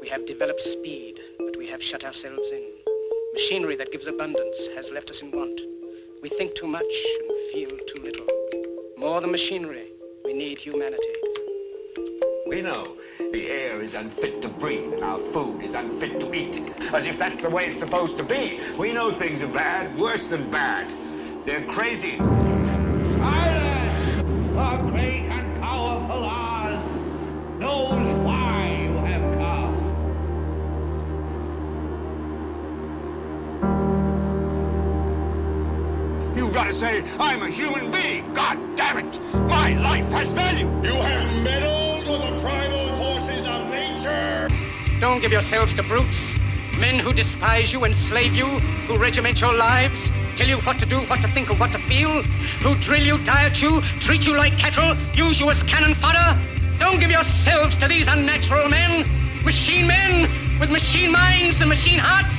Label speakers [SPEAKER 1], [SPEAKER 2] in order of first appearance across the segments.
[SPEAKER 1] We have developed speed, but we have shut ourselves in. Machinery that gives abundance has left us in want. We think too much and feel too little. More than machinery, we need humanity.
[SPEAKER 2] We know the air is unfit to breathe and our food is unfit to eat, as if that's the way it's supposed to be. We know things are bad, worse than bad. They're crazy.
[SPEAKER 3] Silence! The great and powerful Oz knows why you have come.
[SPEAKER 2] You've got to say, I'm a human being. God damn it! My life has value.
[SPEAKER 4] You have meddled with the primal forces of nature.
[SPEAKER 1] Don't give yourselves to brutes, men who despise you, enslave you, who regiment your lives, tell you what to do, what to think, or what to feel, who drill you, diet you, treat you like cattle, use you as cannon fodder. Don't give yourselves to these unnatural men with machine minds and machine hearts.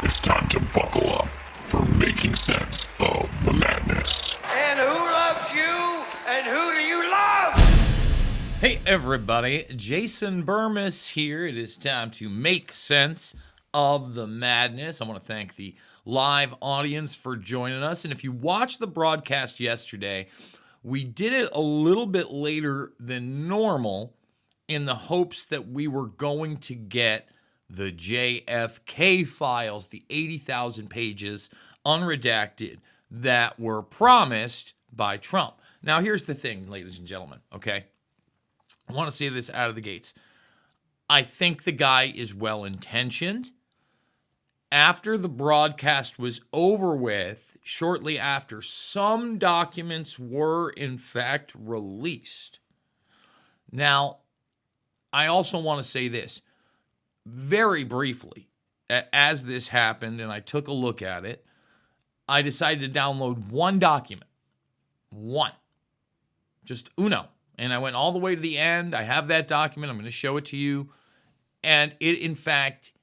[SPEAKER 5] It's time to buckle up for Making Sense of the Madness.
[SPEAKER 3] And who loves you? And who do you love?
[SPEAKER 6] Hey everybody, Jason Bermas here. It is time to make sense of the madness. I want to thank the live audience for joining us. And if you watched the broadcast yesterday, we did it a little bit later than normal in the hopes that we were going to get the JFK files, the 80,000 pages unredacted that were promised by Trump. Now, here's the thing, ladies and gentlemen, okay? I want to say this out of the gates. I think the guy is well-intentioned. After the broadcast was over with, shortly after, some documents were, in fact, released. Now, I also want to say this. Very briefly, as this happened and I took a look at it, I decided to download one document. One. Just uno. And I went all the way to the end. I have that document. I'm going to show it to you. And it, in fact,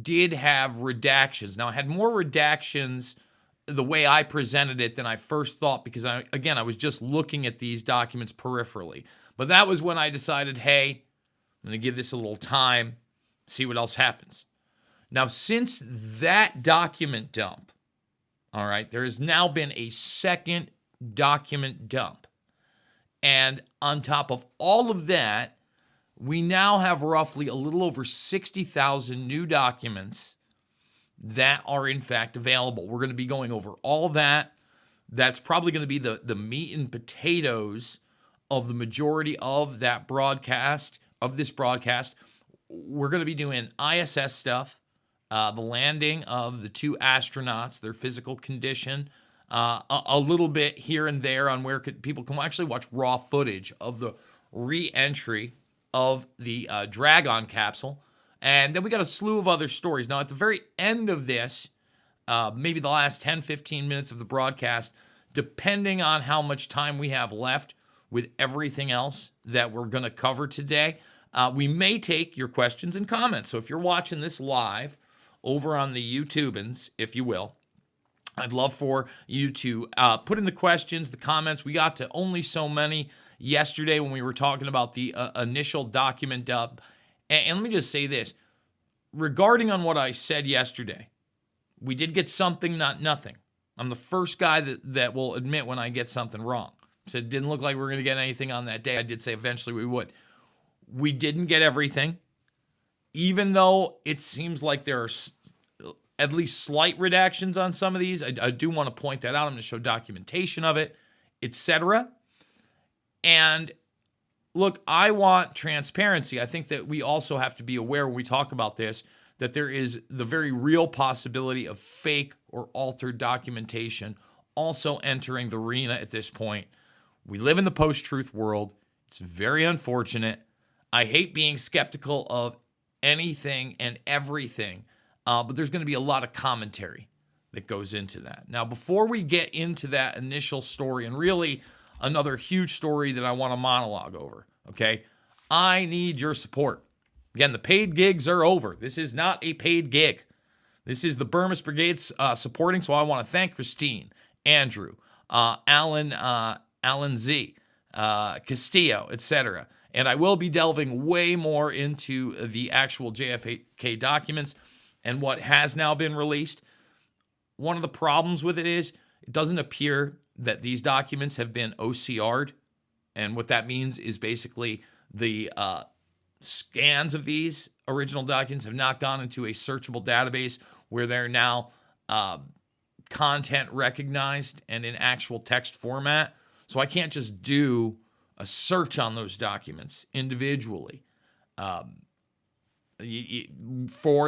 [SPEAKER 6] did have redactions. Now, I had more redactions the way I presented it than I first thought because, I was just looking at these documents peripherally. But that was when I decided, hey, I'm going to give this a little time. See what else happens. Now, since that document dump, all right, there has now been a second document dump. And on top of all of that, we now have roughly a little over 60,000 new documents that are in fact available. We're going to be going over all that. That's probably going to be the meat and potatoes of the majority of that broadcast, of this broadcast. We're going to be doing ISS stuff, the landing of the two astronauts, their physical condition, a little bit here and there on where people can actually watch raw footage of the re-entry of the Dragon capsule. And then we got a slew of other stories. Now, at the very end of this, maybe the last 10, 15 minutes of the broadcast, depending on how much time we have left with everything else that we're going to cover today, we may take your questions and comments. So if you're watching this live over on the YouTubans, if you will, I'd love for you to put in the questions, the comments. We got to only so many yesterday when we were talking about the initial document dump. And let me just say this. Regarding on what I said yesterday, we did get something, not nothing. I'm the first guy that will admit when I get something wrong. So it didn't look like we were going to get anything on that day. I did say eventually we would. We didn't get everything, even though it seems like there are at least slight redactions on some of these. I do want to point that out. I'm going to show documentation of it, etc. And look, I want transparency. I think that we also have to be aware when we talk about this that there is the very real possibility of fake or altered documentation also entering the arena at this point. We live in the post-truth world. It's very unfortunate. I hate being skeptical of anything and everything, but there's going to be a lot of commentary that goes into that. Now, before we get into that initial story, and really another huge story that I want to monologue over, okay, I need your support. Again, the paid gigs are over. This is not a paid gig. This is the Bermas Brigade's supporting, so I want to thank Christine, Andrew, Alan Z, Castillo, etc. And I will be delving way more into the actual JFK documents and what has now been released. One of the problems with it is it doesn't appear that these documents have been OCR'd. And what that means is basically the scans of these original documents have not gone into a searchable database where they're now content recognized and in actual text format. So I can't just do a search on those documents individually for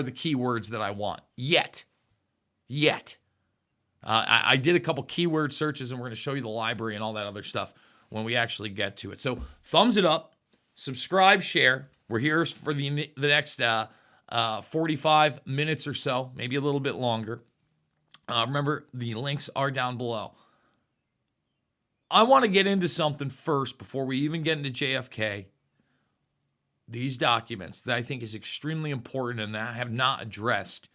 [SPEAKER 6] the keywords that I want. Yet. I did a couple keyword searches, and we're going to show you the library and all that other stuff when we actually get to it. So thumbs it up, subscribe, share. We're here for the next 45 minutes or so, maybe a little bit longer. Remember, the links are down below. I want to get into something first before we even get into JFK. These documents that I think is extremely important and that I have not addressed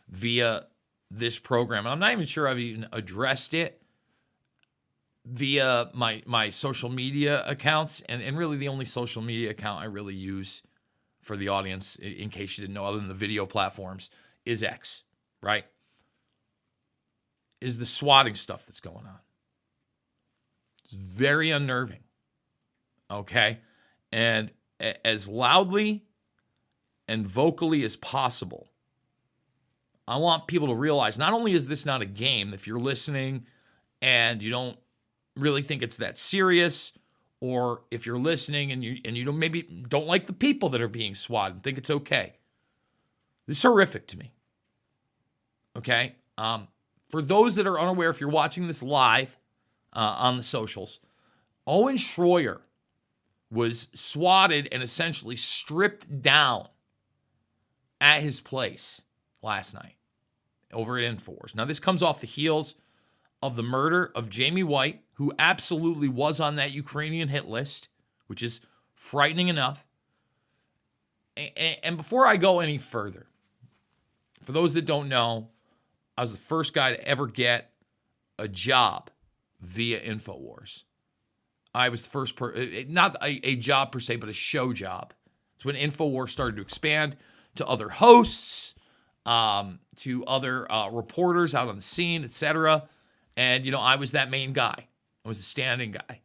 [SPEAKER 6] via this program. And I'm not even sure I've even addressed it via my social media accounts. And really the only social media account I really use for the audience, in case you didn't know, other than the video platforms, is X, right? Is the swatting stuff that's going on. It's very unnerving, okay? And as loudly and vocally as possible, I want people to realize not only is this not a game, if you're listening and you don't really think it's that serious, or if you're listening and you don't, maybe don't like the people that are being swatted and think it's okay. This is horrific to me, okay? For those that are unaware, if you're watching this live on the socials, Owen Schroyer was swatted and essentially stripped down at his place last night over at InfoWars. Now, this comes off the heels of the murder of Jamie White, who absolutely was on that Ukrainian hit list, which is frightening enough. And before I go any further, for those that don't know, I was the first guy to ever get a job via InfoWars. I was the first not a job per se, but a show job. It's when InfoWars started to expand to other hosts, to other reporters out on the scene, etc. And, I was that main guy. I was the standing guy.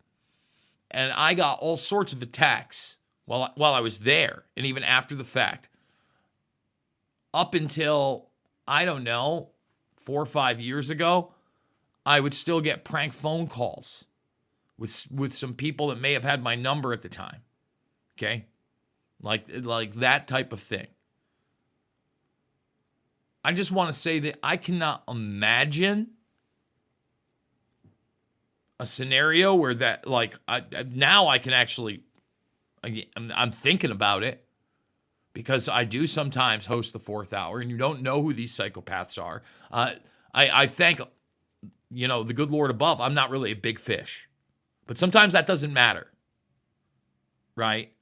[SPEAKER 6] And I got all sorts of attacks while I was there, and even after the fact. Up until, I don't know, 4 or 5 years ago, I would still get prank phone calls with some people that may have had my number at the time. Okay? Like that type of thing. I just want to say that I cannot imagine a scenario where that, now I can actually, I'm thinking about it, because I do sometimes host the Fourth Hour, and you don't know who these psychopaths are. I thank, the good Lord above, I'm not really a big fish. But sometimes that doesn't matter, right?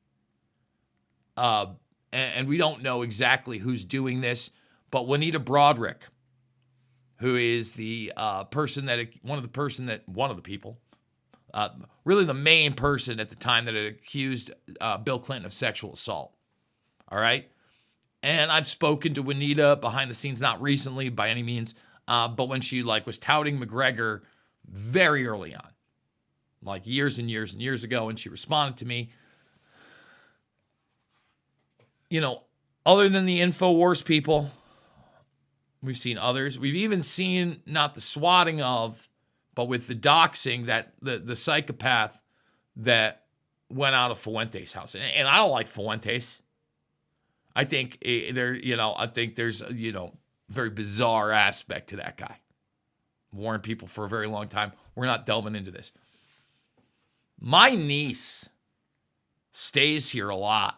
[SPEAKER 6] And we don't know exactly who's doing this, but Juanita Broderick, who is the really the main person at the time that had accused Bill Clinton of sexual assault. All right? And I've spoken to Juanita behind the scenes, not recently by any means, but when she was touting McGregor very early on, years and years and years ago, and she responded to me. Other than the InfoWars people, we've seen others. We've even seen not the swatting of, but with the doxing, that the psychopath that went out of Fuentes' house. And I don't like Fuentes. I think there's a very bizarre aspect to that guy. Warned people for a very long time. We're not delving into this. My niece stays here a lot.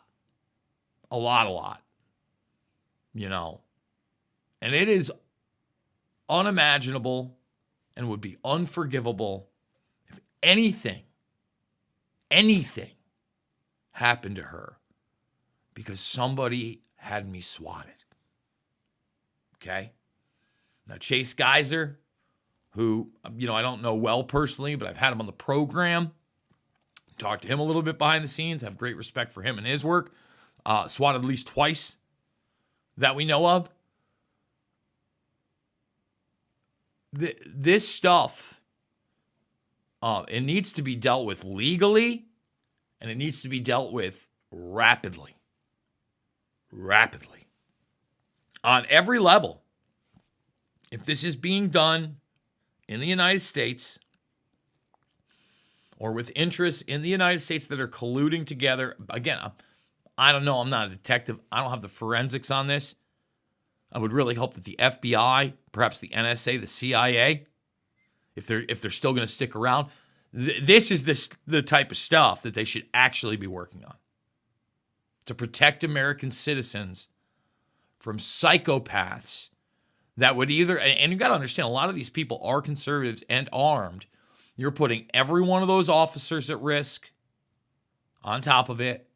[SPEAKER 6] And it is unimaginable and would be unforgivable if anything happened to her because somebody had me swatted. Okay? Now, Chase Geyser, who, I don't know well personally, but I've had him on the program, talked to him a little bit behind the scenes, have great respect for him and his work, swatted at least twice that we know of. This stuff, it needs to be dealt with legally, and it needs to be dealt with rapidly. Rapidly. On every level. If this is being done in the United States, or with interests in the United States that are colluding together, again, I don't know, I'm not a detective, I don't have the forensics on this. I would really hope that the FBI, perhaps the NSA, the CIA, if they're still going to stick around, this is the type of stuff that they should actually be working on to protect American citizens from psychopaths that would either, and you got to understand, a lot of these people are conservatives and armed. You're putting every one of those officers at risk on top of it.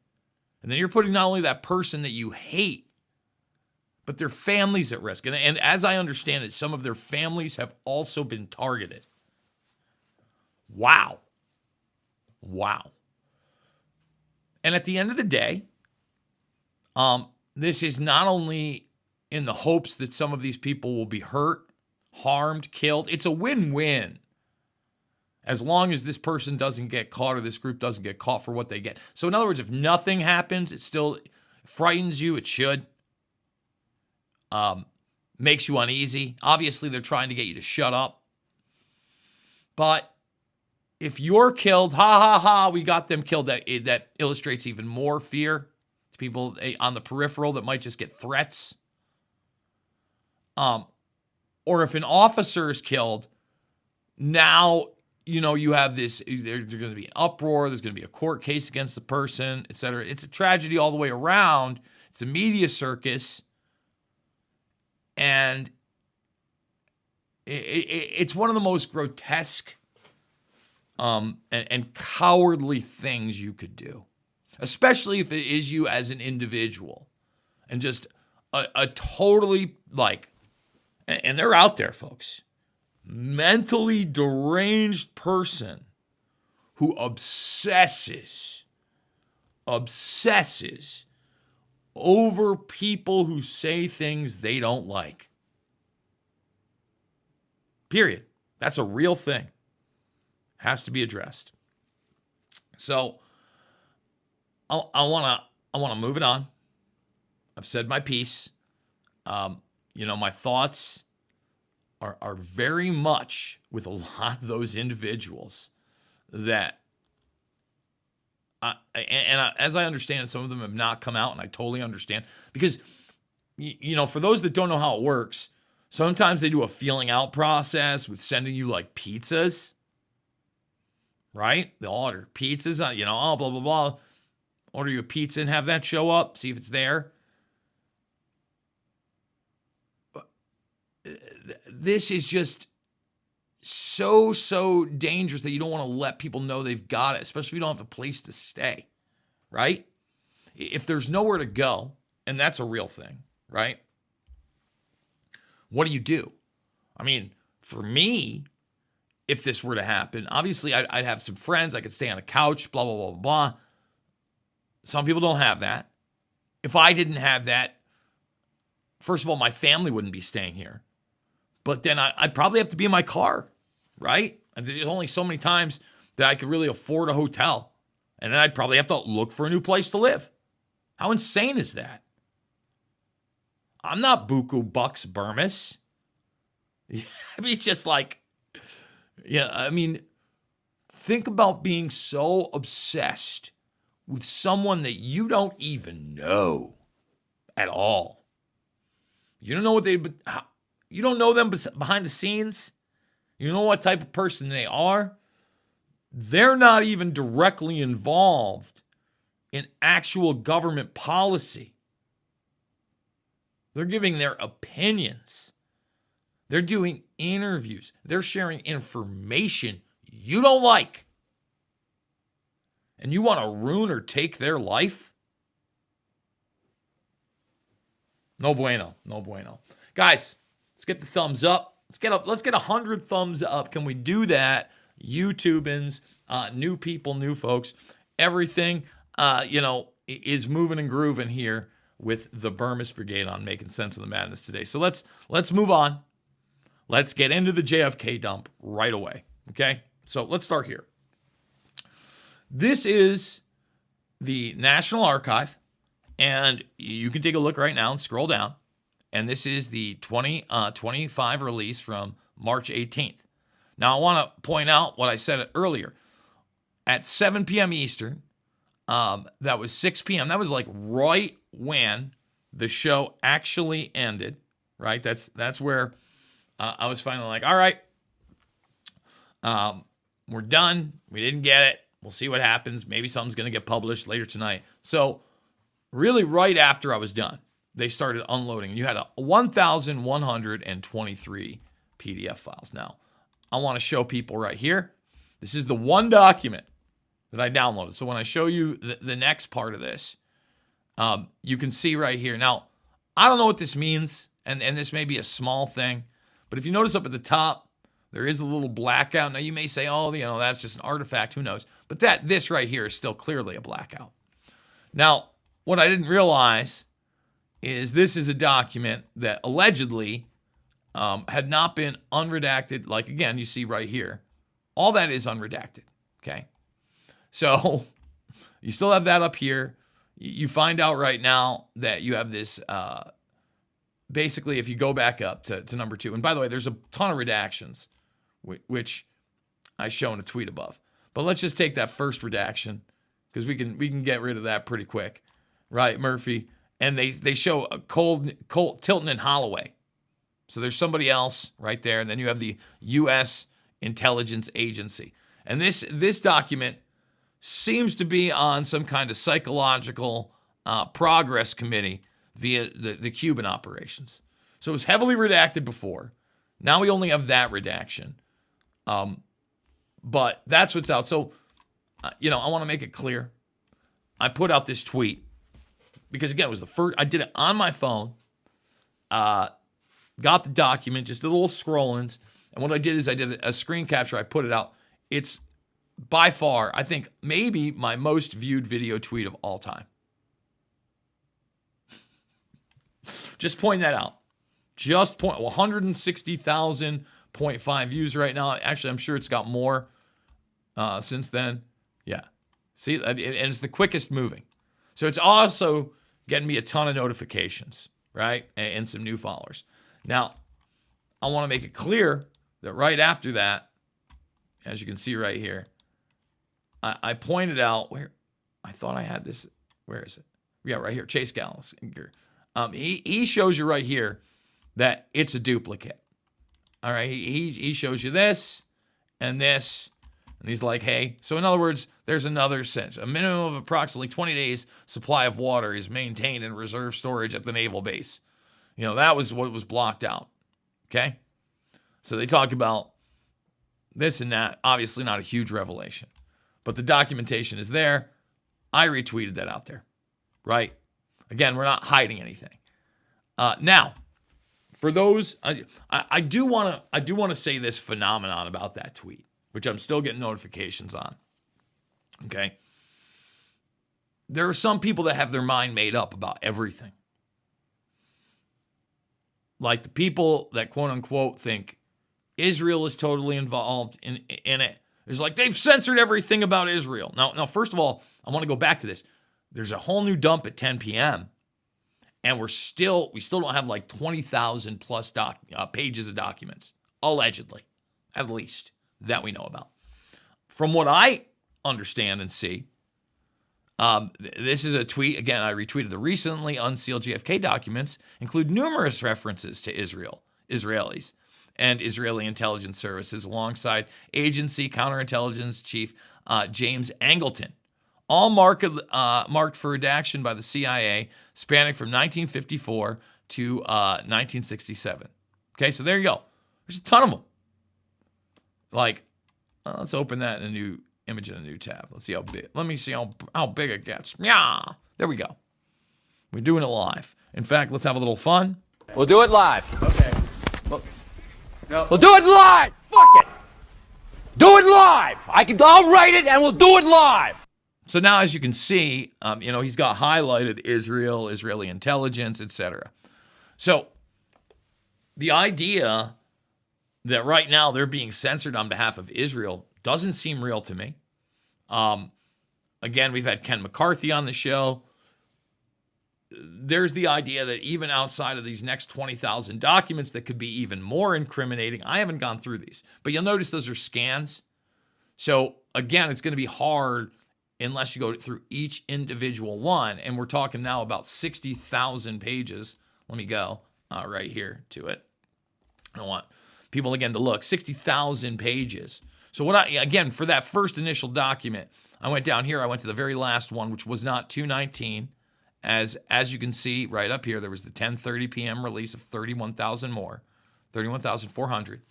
[SPEAKER 6] And then you're putting not only that person that you hate, but their families at risk. And as I understand it, some of their families have also been targeted. Wow. And at the end of the day, this is not only in the hopes that some of these people will be hurt, harmed, killed. It's a win-win as long as this person doesn't get caught or this group doesn't get caught for what they get. So in other words, if nothing happens, it still frightens you. It should. Makes you uneasy. Obviously, they're trying to get you to shut up. But if you're killed, we got them killed, that illustrates even more fear to people on the peripheral that might just get threats. Or if an officer is killed, now, you have this, there's going to be an uproar, there's going to be a court case against the person, etc. It's a tragedy all the way around. It's a media circus. And it's one of the most grotesque and cowardly things you could do, especially if it is you as an individual. And just a totally, and they're out there, folks, mentally deranged person who obsesses over people who say things they don't like. Period. That's a real thing. Has to be addressed. So I want to move it on. I've said my piece. My thoughts are very much with a lot of those individuals that, as I understand, some of them have not come out, and I totally understand. Because, for those that don't know how it works, sometimes they do a feeling out process with sending you pizzas, right? They'll order pizzas, blah, blah, blah. Order you a pizza and have that show up, see if it's there. This is just so dangerous that you don't want to let people know they've got it, especially if you don't have a place to stay, right? If there's nowhere to go, and that's a real thing, right? What do? I mean, for me, if this were to happen, obviously I'd have some friends. I could stay on a couch, blah, blah, blah, blah. Some people don't have that. If I didn't have that, first of all, my family wouldn't be staying here. But then I'd probably have to be in my car, right? And there's only so many times that I could really afford a hotel. And then I'd probably have to look for a new place to live. How insane is that? I'm not Buku Bucks Bermas. Think about being so obsessed with someone that you don't even know at all. You don't know you don't know them behind the scenes. You know what type of person they are. They're not even directly involved in actual government policy. They're giving their opinions. They're doing interviews. They're sharing information you don't like. And you want to ruin or take their life? No bueno. No bueno. Guys, let's get the thumbs up. Let's get 100 thumbs up. Can we do that? YouTubans, new people, new folks, everything, is moving and grooving here with the Bermas Brigade on Making Sense of the Madness today. So let's move on. Let's get into the JFK dump right away. Okay? So let's start here. This is the National Archive, and you can take a look right now and scroll down. And this is the 2025 release from March 18th. Now, I want to point out what I said earlier. At 7 p.m. Eastern, that was 6 p.m. That was like right when the show actually ended, right? That's where I was finally like, all right, we're done. We didn't get it. We'll see what happens. Maybe something's going to get published later tonight. So really right after I was done, they started unloading. You had 1,123 PDF files. Now, I want to show people right here. This is the one document that I downloaded. So when I show you the next part of this, you can see right here. Now, I don't know what this means, and this may be a small thing, but if you notice up at the top, there is a little blackout. Now, you may say, oh, that's just an artifact. Who knows? But this right here is still clearly a blackout. Now, what I didn't realize is this is a document that allegedly had not been unredacted. Like, again, you see right here. All that is unredacted, okay? So you still have that up here. You find out right now that you have this, basically, if you go back up to number 2. And by the way, there's a ton of redactions, which I show in a tweet above. But let's just take that first redaction because we can get rid of that pretty quick, right, Murphy? And they show a Colt, Tilton, and Holloway. So there's somebody else right there, and then you have the U.S. Intelligence Agency. And this document seems to be on some kind of psychological progress committee via the Cuban operations. So it was heavily redacted before. Now we only have that redaction. But that's what's out. So, I want to make it clear. I put out this tweet because, again, it was the first. I did it on my phone. Got the document, just a little scrollings. And what I did is I did a screen capture. I put it out. It's by far, I think, maybe my most viewed video tweet of all time. Just point that out. 160,000.5 views right now. Actually, I'm sure it's got more since then. Yeah. See, and it's the quickest moving. So it's also getting me a ton of notifications, right? And some new followers. Now, I want to make it clear that right after that, as you can see right here, I pointed out where I thought I had this. Where is it? Yeah, right here. Chase Gallagher. He shows you right here that it's a duplicate. All right. He shows you this and this. And he's like, hey. So in other words, there's another sense. A minimum of approximately 20 days supply of water is maintained in reserve storage at the naval base. That was what was blocked out. Okay. So they talk about this and that. Obviously not a huge revelation. But the documentation is there. I retweeted that out there. Right? Again, we're not hiding anything. Now, for those, I do want to say this phenomenon about that tweet, which I'm still getting notifications on. Okay? There are some people that have their mind made up about everything. Like the people that quote unquote think Israel is totally involved in it. It's like they've censored everything about Israel. Now, first of all, I want to go back to this. There's a whole new dump at 10 p.m. And we still don't have like 20,000 plus pages of documents, allegedly, at least, that we know about. From what I understand and see, this is a tweet. Again, I retweeted the recently unsealed JFK documents include numerous references to Israelis, and Israeli intelligence services alongside agency counterintelligence chief James Angleton. All marked for redaction by the CIA, spanning from 1954 to 1967. Okay, so there you go. There's a ton of them. Like, let's open that in a new image in a new tab. Let's see how big. Let me see how big it gets. Yeah, there we go. We're doing it live. In fact, let's have a little fun.
[SPEAKER 7] We'll do it live. Okay. We'll do it live. Fuck it. Do it live. I'll write it and we'll do it live.
[SPEAKER 6] So now, as you can see, he's got highlighted Israel, Israeli intelligence, etc. So the idea that right now they're being censored on behalf of Israel doesn't seem real to me. Again, we've had Ken McCarthy on the show. There's the idea that even outside of these next 20,000 documents that could be even more incriminating. I haven't gone through these, but you'll notice those are scans. So again, it's going to be hard unless you go through each individual one. And we're talking now about 60,000 pages. Let me go right here to it. I don't want people again to look. 60,000 pages. So again, for that first initial document, I went down here. I went to the very last one, which was not 219. As you can see right up here, there was the 10:30 p.m. release of 31,000 more, 31,400.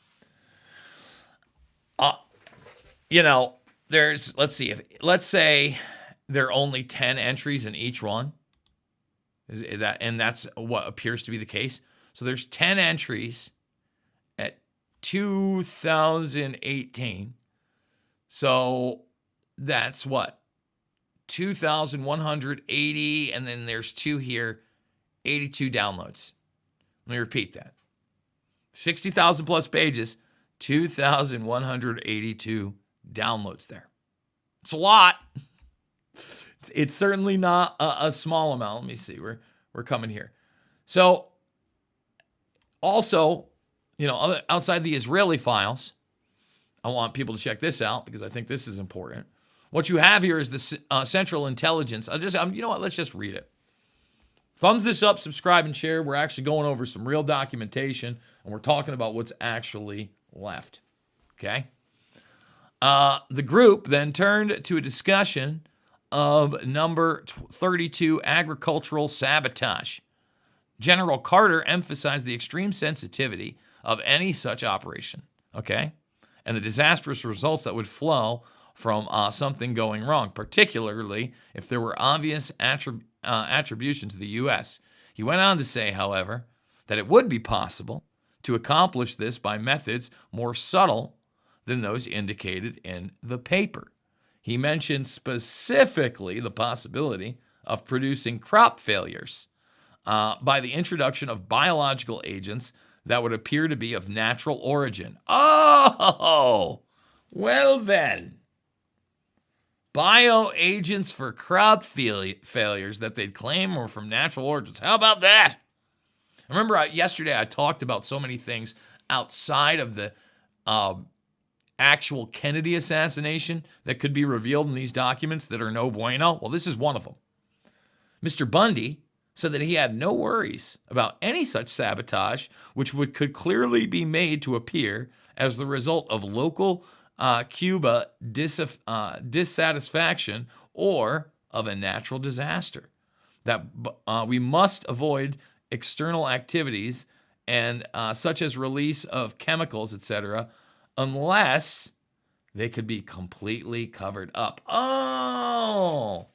[SPEAKER 6] Let's say there are only 10 entries in each one. And that's what appears to be the case. So there's 10 entries at 2018. So that's what? 2,180, and then there's 2 here, 82 downloads. Let me repeat that. 60,000 plus pages, 2,182 downloads there. It's a lot. It's certainly not a small amount. Let me see. We're coming here. So also, outside the Israeli files, I want people to check this out because I think this is important. What you have here is the Central Intelligence. You know what? Let's just read it. Thumbs this up, subscribe, and share. We're actually going over some real documentation, and we're talking about what's actually left. Okay? The group then turned to a discussion of number 32, agricultural sabotage. General Carter emphasized the extreme sensitivity of any such operation, okay, and the disastrous results that would flow from something going wrong, particularly if there were obvious attribution to the U.S. He went on to say, however, that it would be possible to accomplish this by methods more subtle than those indicated in the paper. He mentioned specifically the possibility of producing crop failures by the introduction of biological agents that would appear to be of natural origin. Oh, well then. Bioagents for crop failures that they'd claim were from natural origins. How about that? Remember yesterday I talked about so many things outside of the actual Kennedy assassination that could be revealed in these documents that are no bueno? Well, this is one of them. Mr. Bundy said that he had no worries about any such sabotage, which could clearly be made to appear as the result of local Cuba dissatisfaction or of a natural disaster. That we must avoid external activities and such as release of chemicals, etc., unless they could be completely covered up. Oh!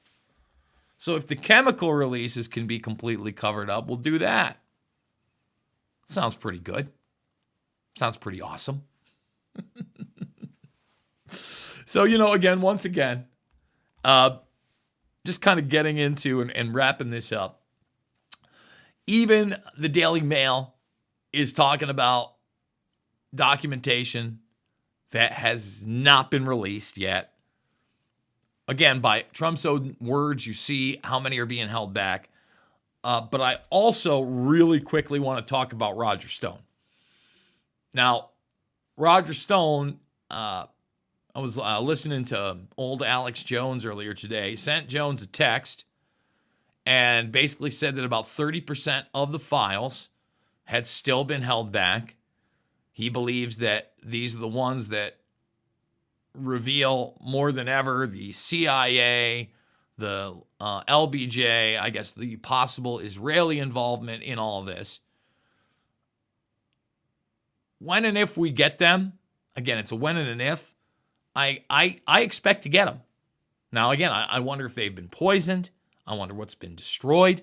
[SPEAKER 6] So if the chemical releases can be completely covered up, we'll do that. Sounds pretty good. Sounds pretty awesome. So, once again, just kind of getting into and wrapping this up. Even the Daily Mail is talking about documentation that has not been released yet. Again, by Trump's own words, you see how many are being held back. But I also really quickly want to talk about Roger Stone. Now, Roger Stone, I was listening to old Alex Jones earlier today, sent Jones a text and basically said that about 30% of the files had still been held back. He believes that these are the ones that reveal more than ever the CIA, the LBJ, I guess the possible Israeli involvement in all of this. when and if we get them, again, it's a when and an if, I expect to get them. Now, again, I wonder if they've been poisoned. I wonder what's been destroyed.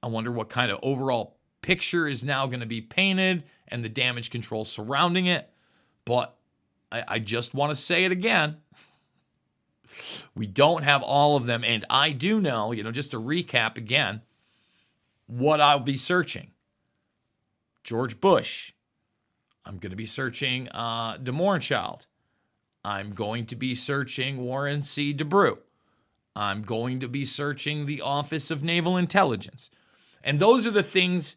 [SPEAKER 6] I wonder what kind of overall picture is now going to be painted and the damage control surrounding it. But I just want to say it again. We don't have all of them. And I do know, just to recap again, what I'll be searching. George Bush. I'm going to be searching DeMorenchild. I'm going to be searching Warren C. DeBrew. I'm going to be searching the Office of Naval Intelligence. And those are the things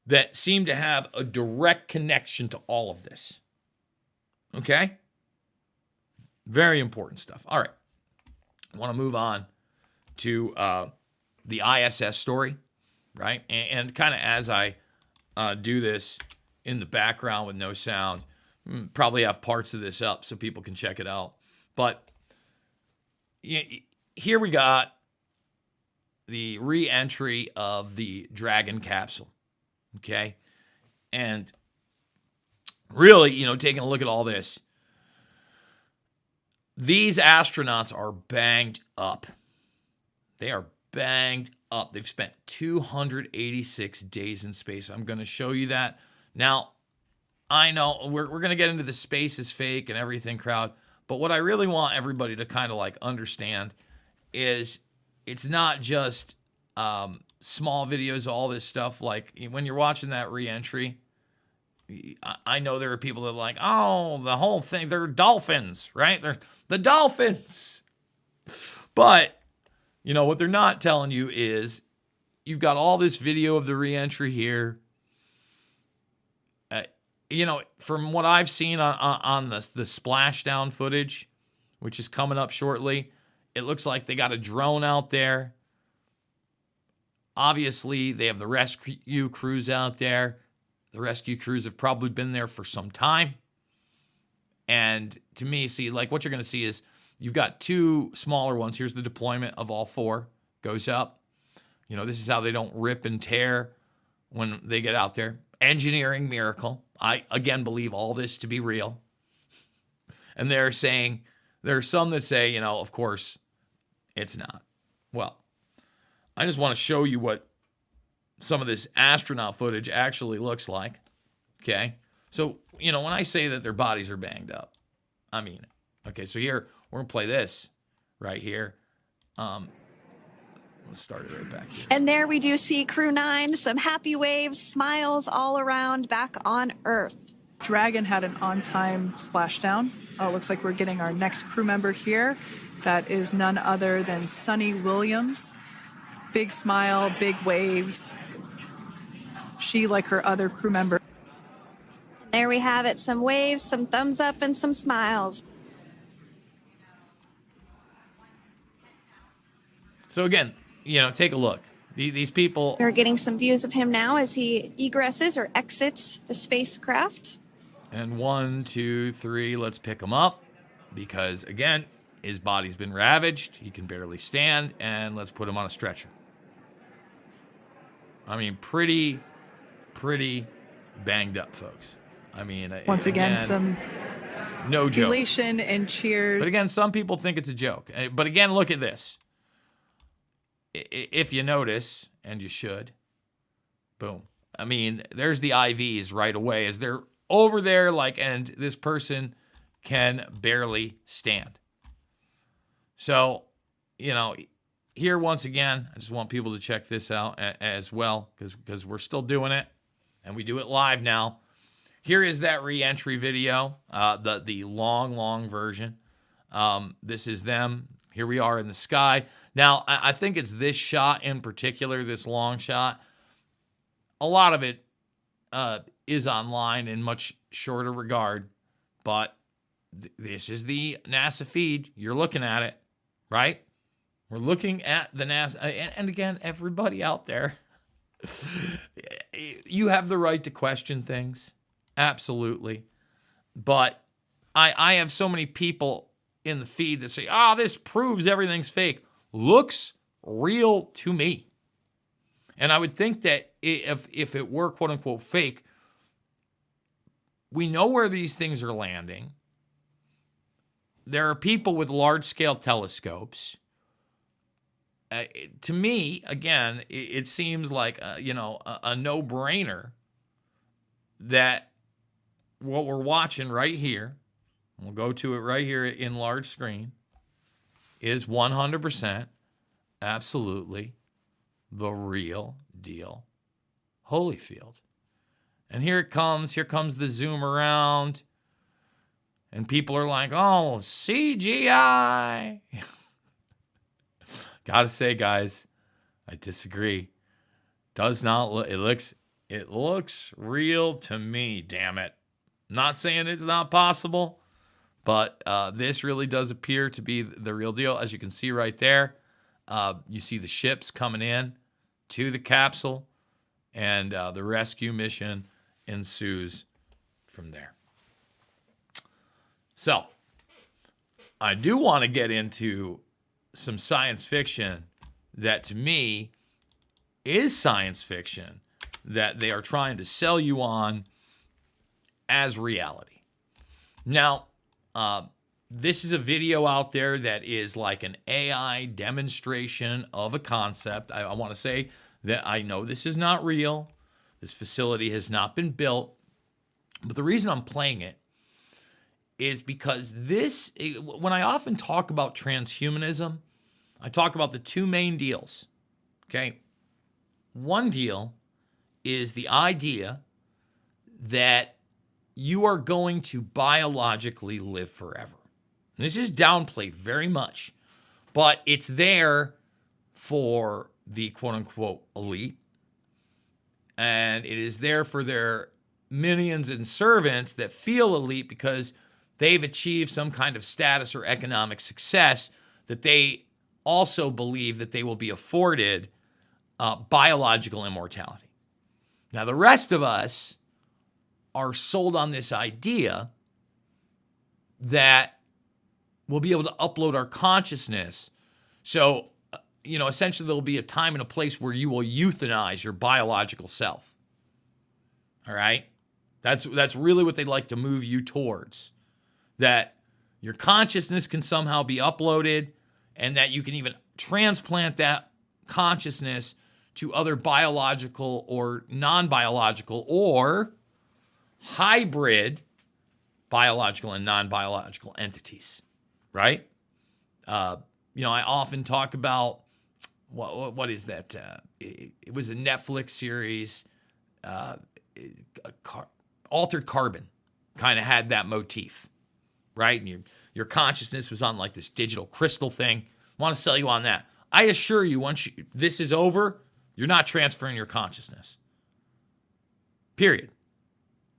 [SPEAKER 6] that seem to have a direct connection to all of this. Okay? Very important stuff. All right. I want to move on to the ISS story, right? And kind of as I do this in the background with no sound, probably have parts of this up so people can check it out. But here we got the re-entry of the Dragon capsule, okay? And really, taking a look at all this, these astronauts are banged up. They are banged up. They've spent 286 days in space. I'm going to show you that. Now, I know we're going to get into the space is fake and everything crowd, but what I really want everybody to kind of like understand is it's not just small videos, all this stuff. Like when you're watching that re-entry, I know there are people that are like, oh, the whole thing, they're dolphins, right? They're the dolphins. But, what they're not telling you is you've got all this video of the re-entry here. From what I've seen on the splashdown footage, which is coming up shortly, it looks like they got a drone out there. Obviously, they have the rescue crews out there. The rescue crews have probably been there for some time. And to me, what you're going to see is you've got two smaller ones. Here's the deployment of all four. Goes up. This is how they don't rip and tear when they get out there. Engineering miracle. I, again, believe all this to be real. And they're saying, there are some that say, of course, it's not. Well, I just want to show you what some of this astronaut footage actually looks like. Okay? So, when I say that their bodies are banged up, I mean it. Okay, so here, we're going to play this right here. Let's start it right back here.
[SPEAKER 8] And there we do see Crew 9, some happy waves, smiles all around back on Earth.
[SPEAKER 9] Dragon had an on-time splashdown. Looks like we're getting our next crew member here. That is none other than Sunny Williams. Big smile, big waves. She, like her other crew member.
[SPEAKER 8] There we have it, some waves, some thumbs up, and some smiles.
[SPEAKER 6] So again, take a look. These people...
[SPEAKER 8] We're getting some views of him now as he egresses or exits the spacecraft.
[SPEAKER 6] And 1, 2, 3, let's pick him up. Because, again, his body's been ravaged. He can barely stand. And let's put him on a stretcher. I mean, pretty banged up, folks. I mean...
[SPEAKER 9] Once again, some...
[SPEAKER 6] No joke.
[SPEAKER 9] Elation and cheers.
[SPEAKER 6] But again, some people think it's a joke. But again, look at this. If you notice, and you should, boom. I mean, there's the IVs right away as they're over there, and this person can barely stand. So, here once again, I just want people to check this out as well because we're still doing it, and we do it live now. Here is that re-entry video, the long version. This is them. Here we are in the sky. Now, I think it's this shot in particular, this long shot. A lot of it is online in much shorter regard, but this is the NASA feed. You're looking at it, right? We're looking at the NASA. And again, everybody out there, you have the right to question things. Absolutely. But I have so many people in the feed that say, this proves everything's fake. Looks real to me. And I would think that if it were quote unquote fake, we know where these things are landing. There are people with large-scale telescopes. To me, again, it seems like a no-brainer that what we're watching right here, we'll go to it right here in large screen, is 100% absolutely the real deal Holyfield. And here it comes. Here comes the zoom around. And people are like, oh, CGI. Gotta say, guys, I disagree. Does not look, it looks real to me, damn it. Not saying it's not possible, but this really does appear to be the real deal. As you can see right there, you see the ships coming in to the capsule, and the rescue mission ensues from there. So, I do want to get into some science fiction that to me is science fiction that they are trying to sell you on as reality. Now, this is a video out there that is like an AI demonstration of a concept. I want to say that I know this is not real. This facility has not been built. But the reason I'm playing it is because when I often talk about transhumanism, I talk about the two main deals. Okay? One deal is the idea that you are going to biologically live forever. And this is downplayed very much, but it's there for the quote-unquote elite, and it is there for their minions and servants that feel elite because they've achieved some kind of status or economic success that they also believe that they will be afforded biological immortality. Now, the rest of us are sold on this idea that we'll be able to upload our consciousness. So, essentially there'll be a time and a place where you will euthanize your biological self. All right? That's really what they'd like to move you towards. That your consciousness can somehow be uploaded and that you can even transplant that consciousness to other biological or non-biological or hybrid biological and non-biological entities, right? I often talk about what is that? It was a Netflix series, Altered Carbon, kind of had that motif, right? And your consciousness was on like this digital crystal thing. I want to sell you on that. I assure you, once this is over, you're not transferring your consciousness. Period.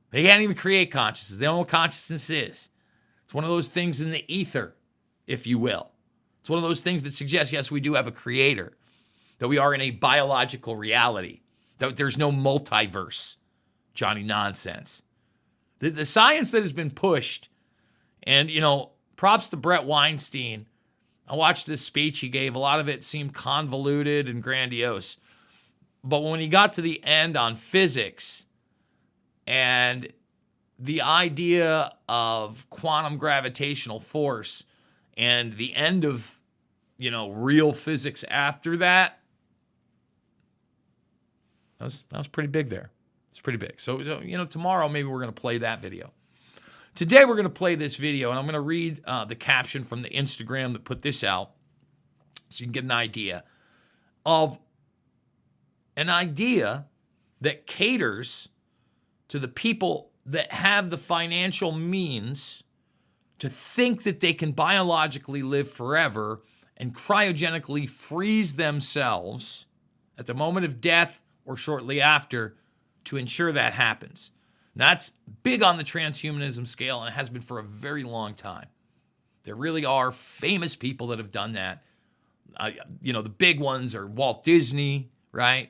[SPEAKER 6] They can't even create consciousness. They don't know what consciousness is. It's one of those things in the ether, if you will. It's one of those things that suggests, yes, we do have a creator, that we are in a biological reality, that there's no multiverse. Johnny nonsense. The science that has been pushed, and, props to Brett Weinstein. I watched this speech he gave. A lot of it seemed convoluted and grandiose. But when he got to the end on physics and the idea of quantum gravitational force and the end of, real physics after that, that was pretty big there. It's pretty big. So, tomorrow maybe we're going to play that video. Today we're going to play this video, and I'm going to read the caption from the Instagram that put this out so you can get an idea of an idea that caters to the people that have the financial means to think that they can biologically live forever and cryogenically freeze themselves at the moment of death or shortly after to ensure that happens. Now, that's big on the transhumanism scale, and it has been for a very long time. There really are famous people that have done that. The big ones are Walt Disney, right?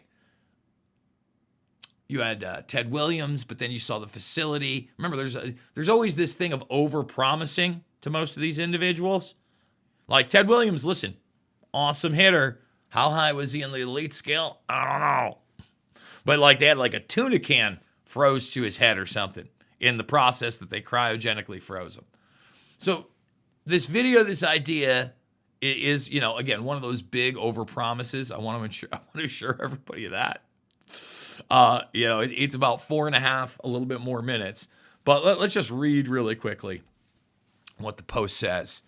[SPEAKER 6] You had Ted Williams, but then you saw the facility. Remember, there's always this thing of over-promising to most of these individuals. Like Ted Williams, listen, awesome hitter. How high was he in the elite scale? I don't know. But they had a tuna can froze to his head or something. in the process that they cryogenically froze them. So this video, this idea is, again, one of those big overpromises. I want to assure everybody of that. It's about 4.5, a little bit more minutes. But let's just read really quickly what the post says.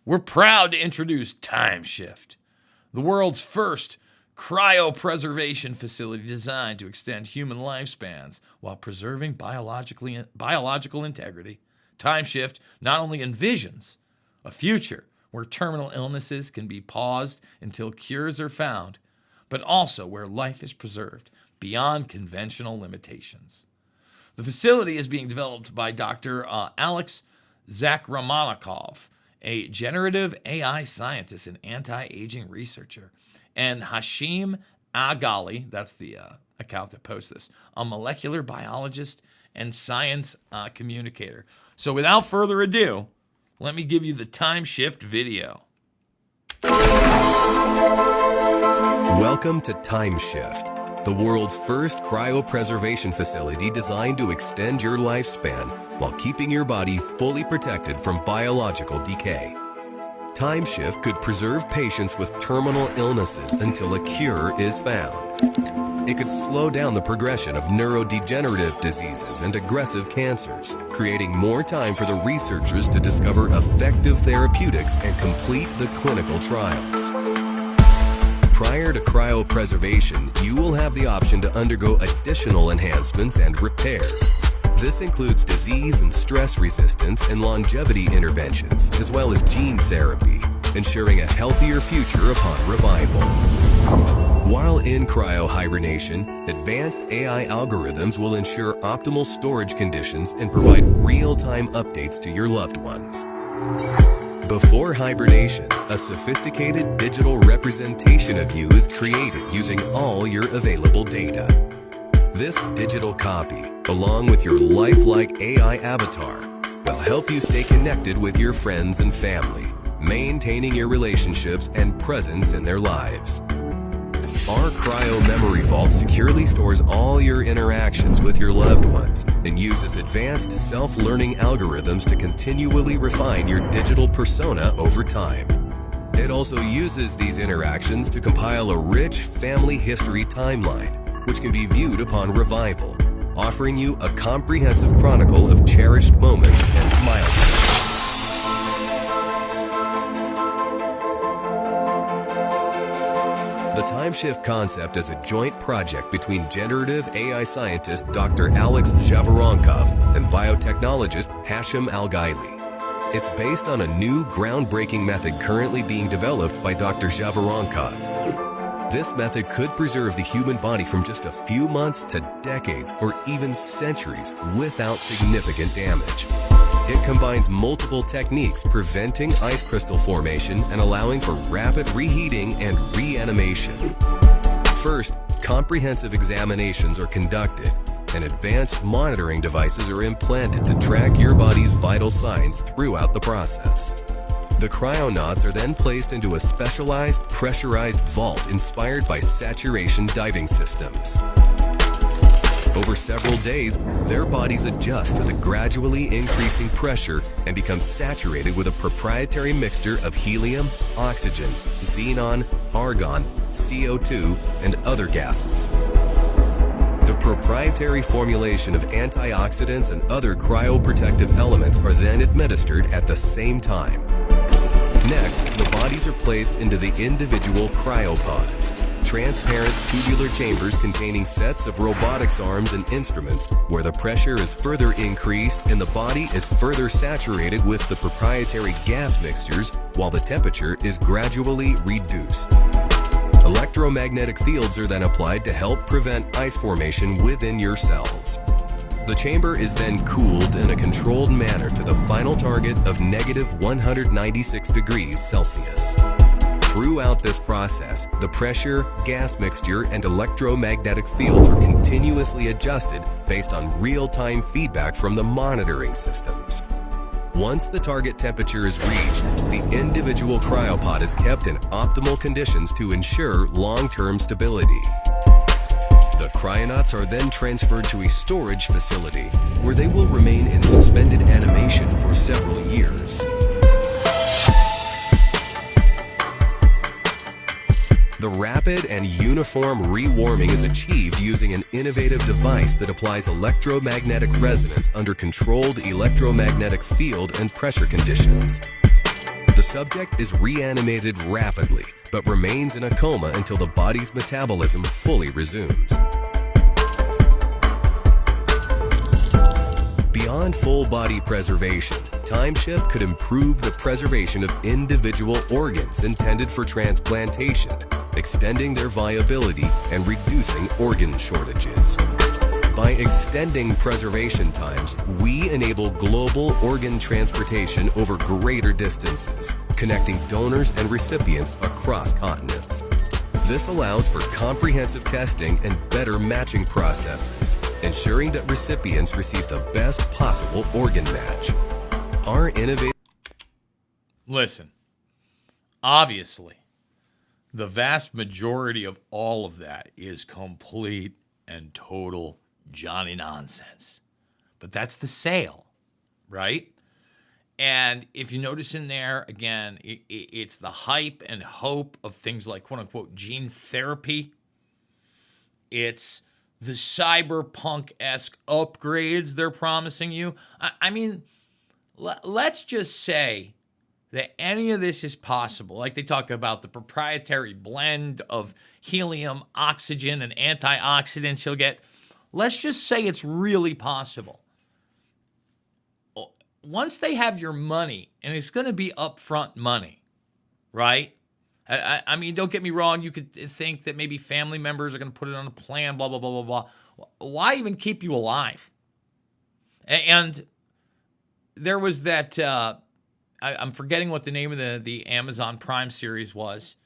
[SPEAKER 6] We're proud to introduce Time Shift, the world's first cryopreservation facility designed to extend human lifespans while preserving biological integrity. Time Shift not only envisions a future where terminal illnesses can be paused until cures are found, but also where life is preserved beyond conventional limitations. The facility is being developed by Dr. Alex Zakramanikov, a generative AI scientist and anti-aging researcher, and Hashim Agali, that's the account that posts this, a molecular biologist and science communicator. So without further ado, let me give you the Time Shift video.
[SPEAKER 10] Welcome to Time Shift, the world's first cryopreservation facility designed to extend your lifespan while keeping your body fully protected from biological decay. Time Shift could preserve patients with terminal illnesses until a cure is found. It could slow down the progression of neurodegenerative diseases and aggressive cancers, creating more time for the researchers to discover effective therapeutics and complete the clinical trials. Prior to cryopreservation, you will have the option to undergo additional enhancements and repairs. This includes disease and stress resistance and longevity interventions, as well as gene therapy, ensuring a healthier future upon revival. While in cryohibernation, advanced AI algorithms will ensure optimal storage conditions and provide real-time updates to your loved ones. Before hibernation, a sophisticated digital representation of you is created using all your available data. This digital copy, along with your lifelike AI avatar, will help you stay connected with your friends and family, maintaining your relationships and presence in their lives. Our Cryo Memory Vault securely stores all your interactions with your loved ones and uses advanced self-learning algorithms to continually refine your digital persona over time. It also uses these interactions to compile a rich family history timeline, which can be viewed upon revival, offering you a comprehensive chronicle of cherished moments and milestones. The Time Shift concept is a joint project between generative AI scientist Dr. Alex Zhavoronkov and biotechnologist Hashim Al-Ghaili. It's based on a new groundbreaking method currently being developed by Dr. Zhavoronkov. This method could preserve the human body from just a few months to decades or even centuries without significant damage. It combines multiple techniques preventing ice crystal formation and allowing for rapid reheating and reanimation. First, comprehensive examinations are conducted, and advanced monitoring devices are implanted to track your body's vital signs throughout the process. The cryonauts are then placed into a specialized pressurized vault inspired by saturation diving systems. Over several days, their bodies adjust to the gradually increasing pressure and become saturated with a proprietary mixture of helium, oxygen, xenon, argon, CO2, and other gases. The proprietary formulation of antioxidants and other cryoprotective elements are then administered at the same time. Next, the bodies are placed into the individual cryopods, transparent tubular chambers containing sets of robotics arms and instruments where the pressure is further increased and the body is further saturated with the proprietary gas mixtures while the temperature is gradually reduced. Electromagnetic fields are then applied to help prevent ice formation within your cells. The chamber is then cooled in a controlled manner to the final target of -196 degrees Celsius. Throughout this process, the pressure, gas mixture, and electromagnetic fields are continuously adjusted based on real-time feedback from the monitoring systems. Once the target temperature is reached, the individual cryopod is kept in optimal conditions to ensure long-term stability. The cryonauts are then transferred to a storage facility where they will remain in suspended animation for several years. The rapid and uniform rewarming is achieved using an innovative device that applies electromagnetic resonance under controlled electromagnetic field and pressure conditions. The subject is reanimated rapidly, but remains in a coma until the body's metabolism fully resumes. Beyond full body preservation, time shift could improve the preservation of individual organs intended for transplantation, extending their viability and reducing organ shortages. By extending preservation times, we enable global organ transportation over greater distances, connecting donors and recipients across continents. This allows for comprehensive testing and better matching processes, ensuring that recipients receive the best possible organ match. Our innovative...
[SPEAKER 6] Listen, obviously, the vast majority of all of that is complete and total Johnny nonsense. But that's the sale, right? And if you notice in there, again, it's the hype and hope of things like quote-unquote gene therapy. It's the cyberpunk-esque upgrades they're promising you. I mean, let's just say that any of this is possible. Like they talk about the proprietary blend of helium, oxygen, and antioxidants you'll get. Let's just say it's really possible. Once they have your money, and it's going to be upfront money, right? I mean, don't get me wrong. You could think that maybe family members are going to put it on a plan, blah, blah, blah, blah, blah. Why even keep you alive? And there was that... I'm forgetting what the name of the Amazon Prime series was.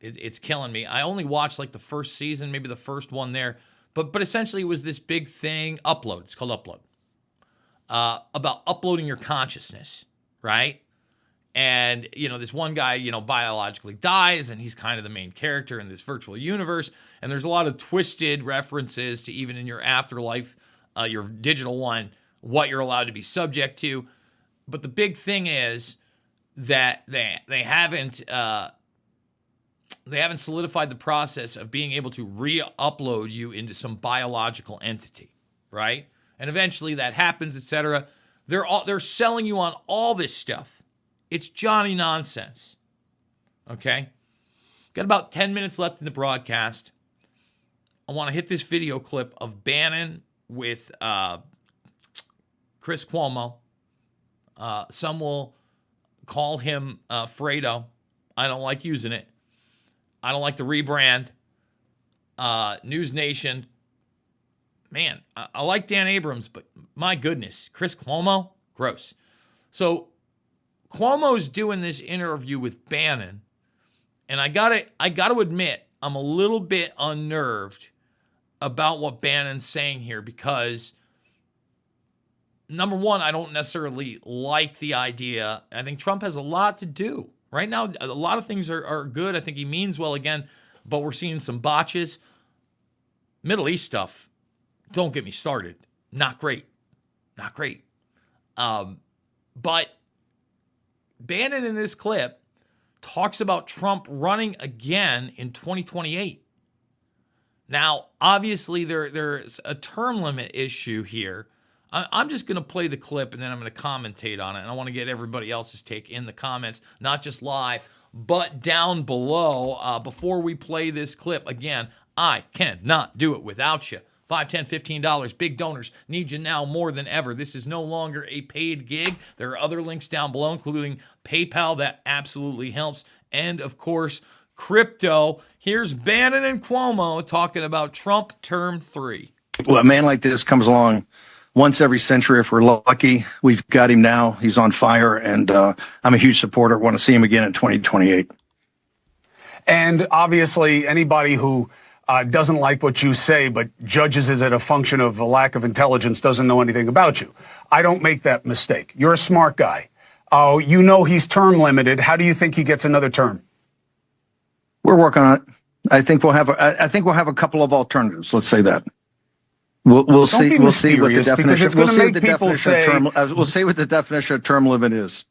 [SPEAKER 6] It's killing me. I only watched like the first season, maybe the first one there. But essentially it was this big thing, Upload. It's called Upload. About uploading your consciousness, right? And, this one guy, biologically dies, and he's kind of the main character in this virtual universe. And there's a lot of twisted references to even in your afterlife, your digital one, what you're allowed to be subject to. But the big thing is that they haven't solidified the process of being able to re-upload you into some biological entity, right? And eventually that happens, etc. They're selling you on all this stuff. It's Johnny nonsense. Okay? Got about 10 minutes left in the broadcast. I want to hit this video clip of Bannon with Chris Cuomo. Some will call him Fredo. I don't like using it. I don't like the rebrand. News Nation. Man, I like Dan Abrams, but my goodness, Chris Cuomo? Gross. So Cuomo's doing this interview with Bannon, and I gotta admit, I'm a little bit unnerved about what Bannon's saying here because number one, I don't necessarily like the idea. I think Trump has a lot to do. Right now, a lot of things are good. I think he means well again, but we're seeing some botches. Middle East stuff, don't get me started. Not great. Not great. But Bannon in this clip talks about Trump running again in 2028. Now, obviously, there's a term limit issue here. I'm just going to play the clip and then I'm going to commentate on it. And I want to get everybody else's take in the comments, not just live, but down below. Before we play this clip, again, I cannot do it without you. $5, $10, $15. Big donors need you now more than ever. This is no longer a paid gig. There are other links down below, including PayPal. That absolutely helps. And, of course, crypto. Here's Bannon and Cuomo talking about Trump term 3.
[SPEAKER 11] Well, a man like this comes along once every century if we're lucky. We've got him now. He's on fire, and I'm a huge supporter. Want to see him again in 2028.
[SPEAKER 12] And obviously, anybody who doesn't like what you say but judges it as a function of a lack of intelligence doesn't know anything about you. I don't make that mistake. You're a smart guy. You know he's term limited. How do you think he gets another term?
[SPEAKER 11] We're working on it. I think we'll have a couple of alternatives. Let's say that. We'll see. We'll see what the definition. We'll see what the definition of term. We'll see what the definition of term limit is.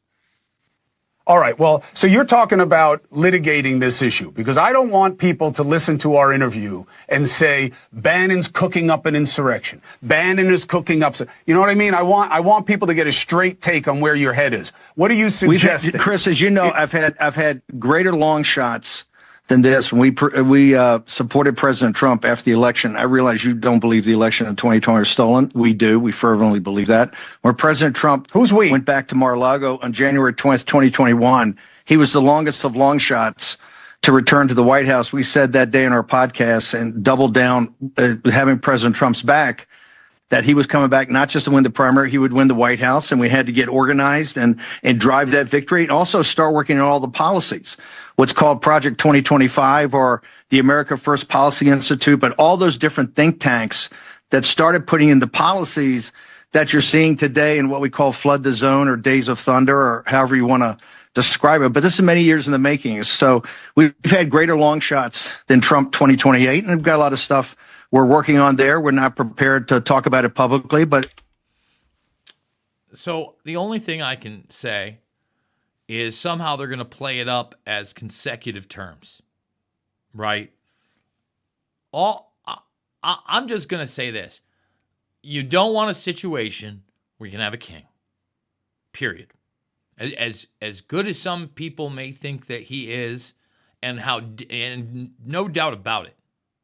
[SPEAKER 12] All right. Well, so you're talking about litigating this issue, because I don't want people to listen to our interview and say Bannon's cooking up an insurrection. Bannon is cooking up. You know what I mean? I want people to get a straight take on where your head is. What are you suggesting?
[SPEAKER 11] Chris, as you know, I've had greater long shots than this. When we supported President Trump after the election, I realize you don't believe the election in 2020 was stolen. We do. We fervently believe that. When President Trump went back to Mar-a-Lago on January 20th, 2021, he was the longest of long shots to return to the White House. We said that day in our podcast and doubled down, having President Trump's back, that he was coming back not just to win the primary, he would win the White House, and we had to get organized and drive that victory, and also start working on all the policies, what's called Project 2025 or the America First Policy Institute, but all those different think tanks that started putting in the policies that you're seeing today in what we call Flood the Zone or Days of Thunder or however you want to describe it. But this is many years in the making. So we've had greater long shots than Trump 2028, and we've got a lot of stuff we're working on there. We're not prepared to talk about it publicly, but.
[SPEAKER 6] So the only thing I can say is somehow they're going to play it up as consecutive terms, right? I'm just going to say this. You don't want a situation where you can have a king, period. As good as some people may think that he is, and no doubt about it,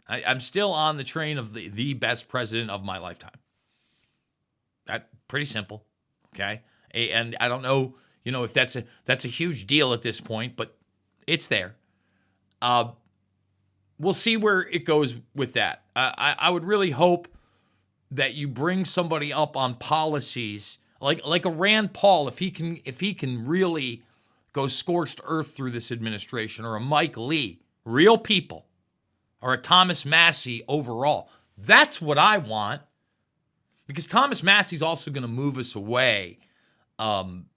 [SPEAKER 6] I'm still on the train of the best president of my lifetime. That's pretty simple, okay? And I don't know, if that's a huge deal at this point, but it's there. We'll see where it goes with that. I would really hope that you bring somebody up on policies like a Rand Paul, if he can really go scorched earth through this administration, or a Mike Lee, real people, or a Thomas Massey overall. That's what I want, because Thomas Massey's also going to move us away from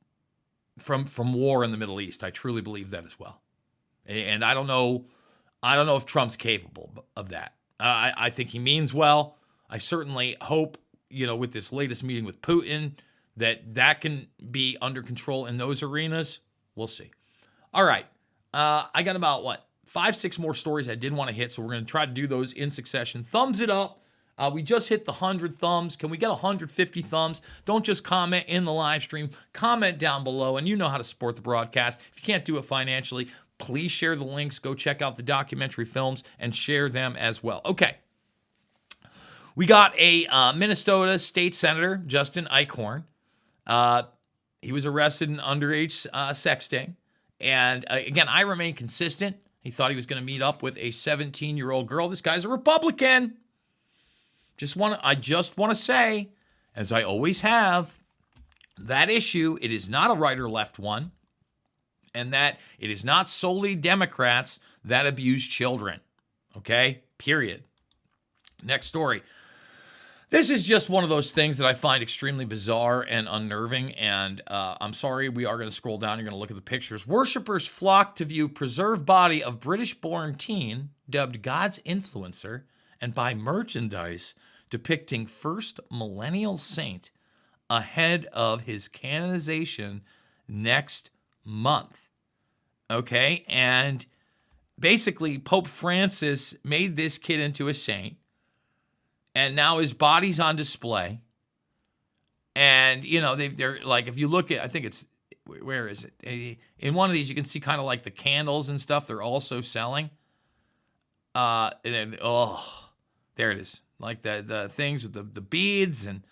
[SPEAKER 6] war in the Middle East. I truly believe that as well. And I don't know if Trump's capable of that. I think he means well. I certainly hope, with this latest meeting with Putin, that can be under control in those arenas. We'll see. All right. I got about, 5-6 more stories I did want to hit, so we're going to try to do those in succession. Thumbs it up. We just hit the 100 thumbs. Can we get 150 thumbs? Don't just comment in the live stream. Comment down below, and you know how to support the broadcast. If you can't do it financially, please share the links. Go check out the documentary films and share them as well. Okay. We got a Minnesota state senator, Justin Eichhorn. He was arrested in underage sexting. And again, I remain consistent. He thought he was going to meet up with a 17-year-old girl. This guy's a Republican. I just want to say, as I always have, that issue, it is not a right or left one, and that it is not solely Democrats that abuse children. Okay? Period. Next story. This is just one of those things that I find extremely bizarre and unnerving, and I'm sorry, we are going to scroll down. You're going to look at the pictures. Worshippers flock to view preserved body of British-born teen dubbed God's influencer and buy merchandise depicting first millennial saint ahead of his canonization next month. Okay, and basically Pope Francis made this kid into a saint, and now his body's on display. And, they're like, if you look at, I think it's, where is it? In one of these, you can see kind of like the candles and stuff they're also selling. And then, there it is. Like the things with the beads and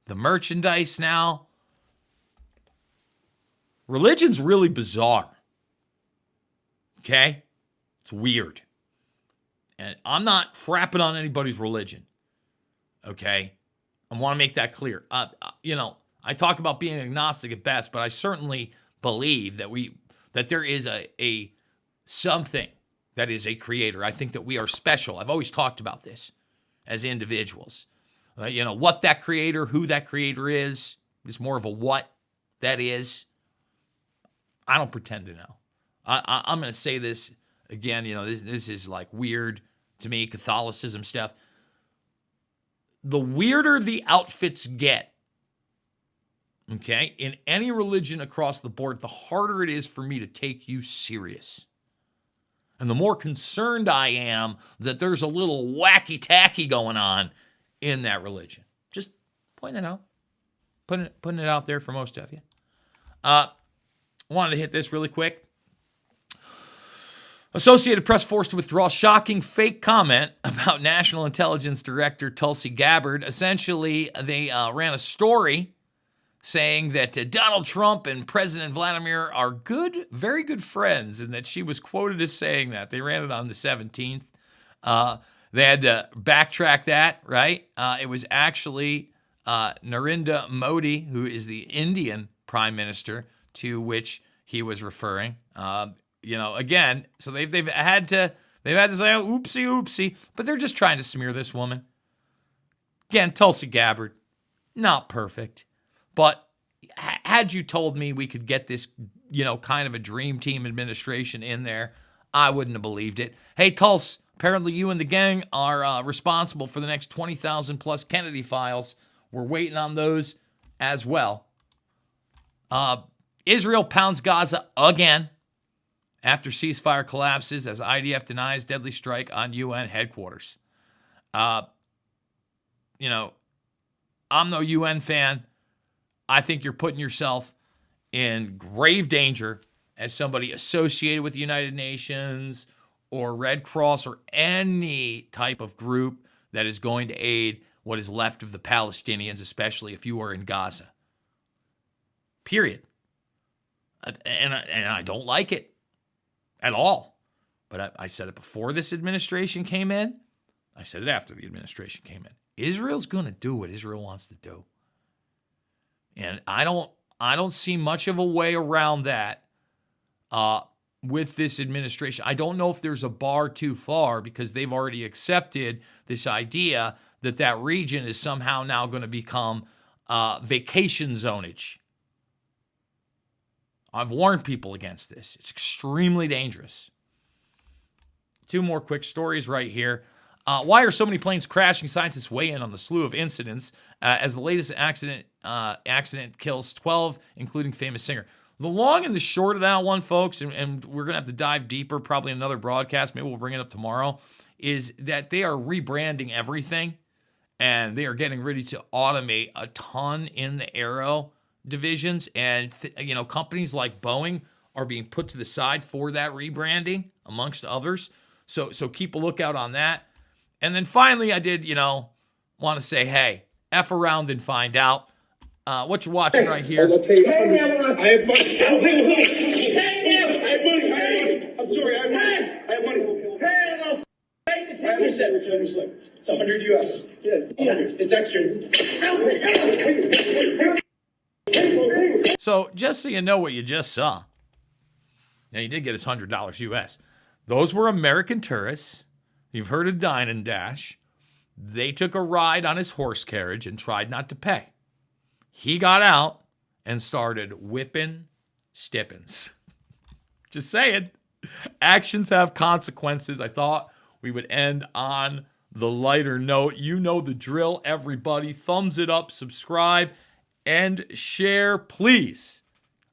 [SPEAKER 6] the merchandise now. Religion's really bizarre. Okay? It's weird. And I'm not crapping on anybody's religion. Okay? I want to make that clear. I talk about being agnostic at best, but I certainly believe that there is a something that is a creator. I think that we are special. I've always talked about this as individuals. What that creator, who that creator is more of a what that is. I don't pretend to know. I'm going to say this again, this is like weird to me, Catholicism stuff. The weirder the outfits get, okay, in any religion across the board, the harder it is for me to take you serious. And the more concerned I am that there's a little wacky-tacky going on in that religion. Just pointing it out. Putting it out there for most of you. Wanted to hit this really quick. Associated Press forced to withdraw shocking fake comment about National Intelligence Director Tulsi Gabbard. Essentially, they ran a story saying that Donald Trump and President Vladimir are good, very good friends, and that she was quoted as saying that. They ran it on the 17th. They had to backtrack that, right? It was actually Narendra Modi, who is the Indian prime minister, to which he was referring. Again, so they've had to say, oh, oopsie, but they're just trying to smear this woman. Again, Tulsi Gabbard, not perfect, but had you told me we could get this, kind of a dream team administration in there, I wouldn't have believed it. Hey, Tulsi, apparently you and the gang are responsible for the next 20,000 plus Kennedy files. We're waiting on those as well. Israel pounds Gaza again after ceasefire collapses as IDF denies deadly strike on UN headquarters. I'm no UN fan. I think you're putting yourself in grave danger as somebody associated with the United Nations or Red Cross or any type of group that is going to aid what is left of the Palestinians, especially if you are in Gaza. Period. And I don't like it at all. But I said it before this administration came in. I said it after the administration came in. Israel's going to do what Israel wants to do. And I don't see much of a way around that with this administration. I don't know if there's a bar too far because they've already accepted this idea that region is somehow now going to become vacation zonage. I've warned people against this. It's extremely dangerous. Two more quick stories right here. Why are so many planes crashing? Scientists weigh in on the slew of incidents as the latest accident kills 12, including famous singer. The long and the short of that one, folks, and we're going to have to dive deeper, probably another broadcast, maybe we'll bring it up tomorrow, is that they are rebranding everything, and they are getting ready to automate a ton in the aero divisions, and companies like Boeing are being put to the side for that rebranding, amongst others. So keep a lookout on that. And then finally, I did, want to say, hey, F around and find out. What you're watching right here.
[SPEAKER 4] I have money. I'm sorry, I have money. I understand. It's 100 US. Yeah, it's extra.
[SPEAKER 6] So just so you know what you just saw. Now, he did get his $100 US. Those were American tourists. You've heard of Dine and Dash. They took a ride on his horse carriage and tried not to pay. He got out and started whipping stippins. Just saying. Actions have consequences. I thought we would end on the lighter note. You know the drill, everybody. Thumbs it up, subscribe, and share, please.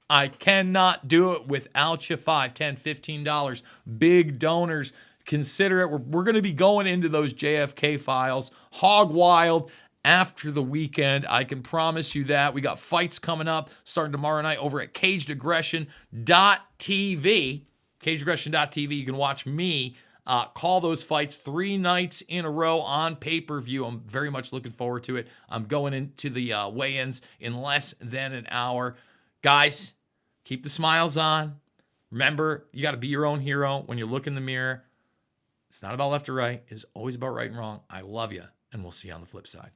[SPEAKER 6] I cannot do it without you. $5, $10, $15. Big donors. Consider it. We're going to be going into those JFK files hog wild after the weekend. I can promise you that. We got fights coming up starting tomorrow night over at CagedAggression.tv. CagedAggression.tv. You can watch me call those fights 3 nights in a row on pay-per-view. I'm very much looking forward to it. I'm going into the weigh-ins in less than an hour. Guys, keep the smiles on. Remember, you got to be your own hero when you look in the mirror. It's not about left or right. It's always about right and wrong. I love you, and we'll see you on the flip side.